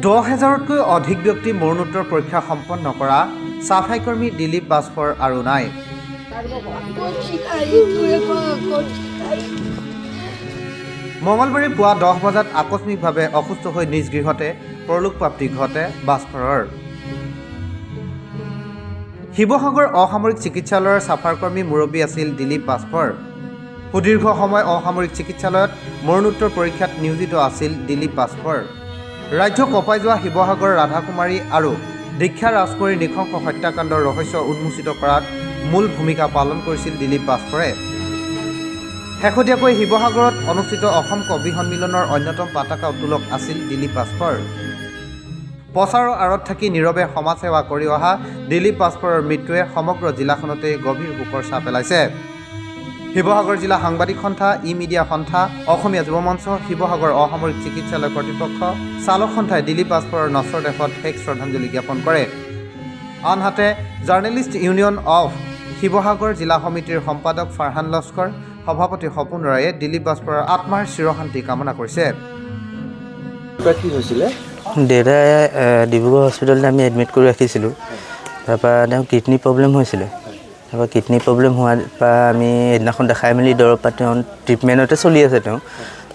$10,000তকৈ অধিক ব্যক্তি মৰণোত্তৰ পৰীক্ষা সম্পন্ন কৰা সাফাই কৰ্মী দিলীপ বাজপৰ আৰু নাই। মঙলবাৰে পুৱা 10 বজাত আকস্মিকভাৱে অসুস্থ হৈ নিজ গৃহতে পৰলোকপ্ৰাপ্তি ঘটে বাজপৰৰ। শিৱসাগৰ অসামৰিক চিকিৎসালয়ৰ চাফাৰ কৰ্মী মুৰব্বী আছিল দিলীপ বাজপৰ। সুদীৰ্ঘ সময় অসামৰিক চিকিৎসালয়ত মৰণোত্তৰ পৰীক্ষাত নিয়োজিত আছিল দিলীপ বাজপৰ। ৰাজ্য কঁপাই যোৱা শিৱসাগৰ ৰাধাকুমাৰী আৰু দীক্ষা ৰাজকুমাৰীৰ নৃশংস হত্যাকাণ্ডৰ ৰহস্য উন্মোচিত কৰাত মূল ভূমিকা পালন কৰিছিল দিলীপ বাজপৰে। শেহতীয়াকৈ শিৱসাগৰত অনুষ্ঠিত অসম কবি সন্মিলনৰ অন্যতম পতাকা উত্তোলক আছিল দিলীপ বাজপৰ। প্ৰচাৰৰ আঁৰত থাকি নীৰৱে সমাজসেৱা কৰি অহা দিলীপ বাজপৰৰ মৃত্যুৱে সমগ্ৰ জিলাখনতে গভীৰ শোকৰ ছাঁ পেলাইছে। শিৱসাগৰ জিলা সাংবাদিক সন্থা, ই মিডিয়া সন্থা, অসমীয়া যুৱ মঞ্চ, শিৱসাগৰ অসামৰিক চিকিৎসালয় কৰ্তৃপক্ষ, চালক সন্থাই দিলীপ বাজপৰৰ নশ্বৰ দেহত শেষ শ্ৰদ্ধাঞ্জলি জ্ঞাপন কৰে। আনহাতে জাৰ্নেলিষ্ট ইউনিয়ন অৱ শিৱসাগৰ জিলা সমিতিৰ সম্পাদক ফাৰহান লস্কৰ, সভাপতি সপোন ৰায়ে দিলীপ বাজপৰৰ আত্মাৰ চিৰশান্তি কামনা কৰিছে। দেউতাই ডিব্ৰুগড় হস্পিটেলত আমি এডমিট কৰি ৰাখিছিলোঁ। তাৰপৰা তেওঁ কিডনী প্ৰব্লেম হৈছিলে। তাৰপৰা কিডনী প্ৰব্লেম হোৱাৰ পৰা আমি সেইদিনাখন দেখাই মেলি দৰৱ পাতি তেওঁ ট্ৰিটমেণ্টতে চলি আছে তেওঁ।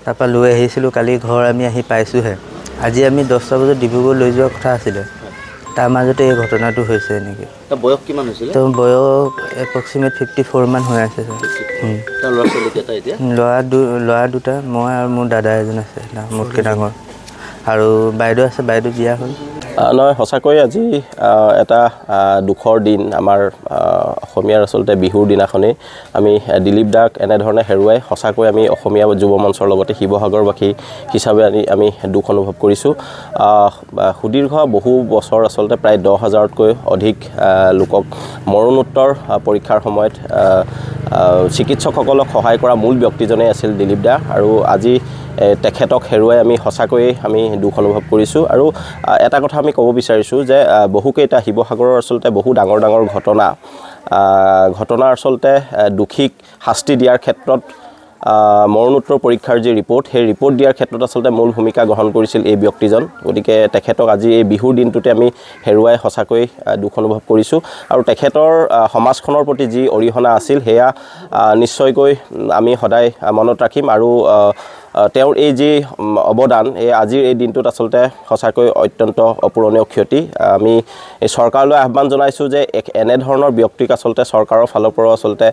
তাৰপৰা লৈ আহিছিলোঁ, কালি ঘৰ আমি আহি পাইছোঁহে। আজি আমি 10টা বজাত ডিব্ৰুগড় লৈ যোৱাৰ কথা আছিলে। তাৰ মাজতে এই ঘটনাটো হৈছে এনেকৈ। বয়স কিমান হৈছিলে? তেওঁ বয়স এপ্ৰক্সিমেট 54 মান হৈ আছে। ল'ৰা দুটা, মই আৰু মোৰ দাদা এজন আছে মোতকৈ ডাঙৰ, আৰু বাইদেউ আছে, বাইদেউ বিয়া হ'ল। নহয়, সঁচাকৈ আজি এটা দুখৰ দিন। আমাৰ অসমীয়াৰ আচলতে বিহুৰ দিনাখনেই আমি দিলীপ দাক এনেধৰণে হেৰুৱাই সঁচাকৈ আমি অসমীয়া যুৱ মঞ্চৰ লগতে শিৱসাগৰবাসী হিচাপে আমি দুখ অনুভৱ কৰিছোঁ। সুদীৰ্ঘ বহু বছৰ আচলতে প্ৰায় 10,000তকৈ অধিক লোকক মৰণোত্তৰ পৰীক্ষাৰ সময়ত চিকিৎসকসকলক সহায় কৰা মূল ব্যক্তিজনেই আছিল দিলীপ দা, আৰু আজি তেখেতক হেৰুৱাই আমি সঁচাকৈয়ে আমি দুখ অনুভৱ কৰিছোঁ। আৰু এটা কথা আমি ক'ব বিচাৰিছোঁ যে বহুকেইটা শিৱসাগৰৰ আচলতে বহু ডাঙৰ ডাঙৰ ঘটনা আচলতে দোষীক শাস্তি দিয়াৰ ক্ষেত্ৰত মৰণোত্তৰ পৰীক্ষাৰ যি ৰিপৰ্ট, সেই ৰিপৰ্ট দিয়াৰ ক্ষেত্ৰত আচলতে মূল ভূমিকা গ্ৰহণ কৰিছিল এই ব্যক্তিজন। গতিকে তেখেতক আজি এই বিহুৰ দিনটোতে আমি হেৰুৱাই সঁচাকৈ দুখ অনুভৱ কৰিছোঁ। আৰু তেখেতৰ সমাজখনৰ প্ৰতি যি অৰিহণা আছিল সেয়া নিশ্চয়কৈ আমি সদায় মনত ৰাখিম। আৰু তেওঁৰ এই যি অৱদান, আজিৰ এই দিনটোত আচলতে সঁচাকৈ অত্যন্ত অপূৰণীয় ক্ষতি। আমি চৰকাৰলৈ আহ্বান জনাইছোঁ যে এনেধৰণৰ ব্যক্তিক আচলতে চৰকাৰৰ ফালৰ পৰাও আচলতে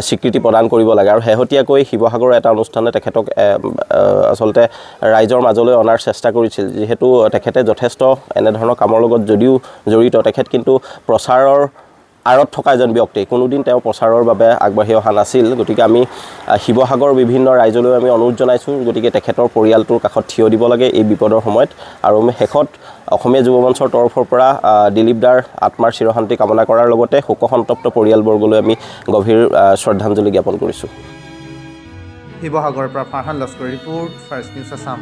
স্বীকৃতি প্ৰদান কৰিব লাগে। আৰু শেহতীয়াকৈ শিৱসাগৰৰ এটা অনুষ্ঠানে তেখেতক আচলতে ৰাইজৰ মাজলৈ অনাৰ চেষ্টা কৰিছিল। যিহেতু তেখেতে যথেষ্ট এনেধৰণৰ কামৰ লগত যদিও জড়িত, তেখেত কিন্তু প্ৰচাৰৰ আঁৰত থকা এজন ব্যক্তি, কোনোদিন তেওঁ প্ৰচাৰৰ বাবে আগবাঢ়ি অহা নাছিল। গতিকে আমি শিৱসাগৰৰ বিভিন্ন ৰাইজলৈ আমি অনুৰোধ জনাইছোঁ, গতিকে তেখেতৰ পৰিয়ালটোৰ কাষত থিয় দিব লাগে এই বিপদৰ সময়ত। আৰু আমি শেষত অসমীয়া যুৱ মঞ্চৰ তৰফৰ পৰা দিলীপ দাৰ আত্মাৰ চিৰশান্তি কামনা কৰাৰ লগতে শোকসন্তপ্ত পৰিয়ালবৰ্গলৈ আমি গভীৰ শ্ৰদ্ধাঞ্জলি জ্ঞাপন কৰিছোঁ। শিৱসাগৰৰ পৰা Farhan Laskar report, first news Assam.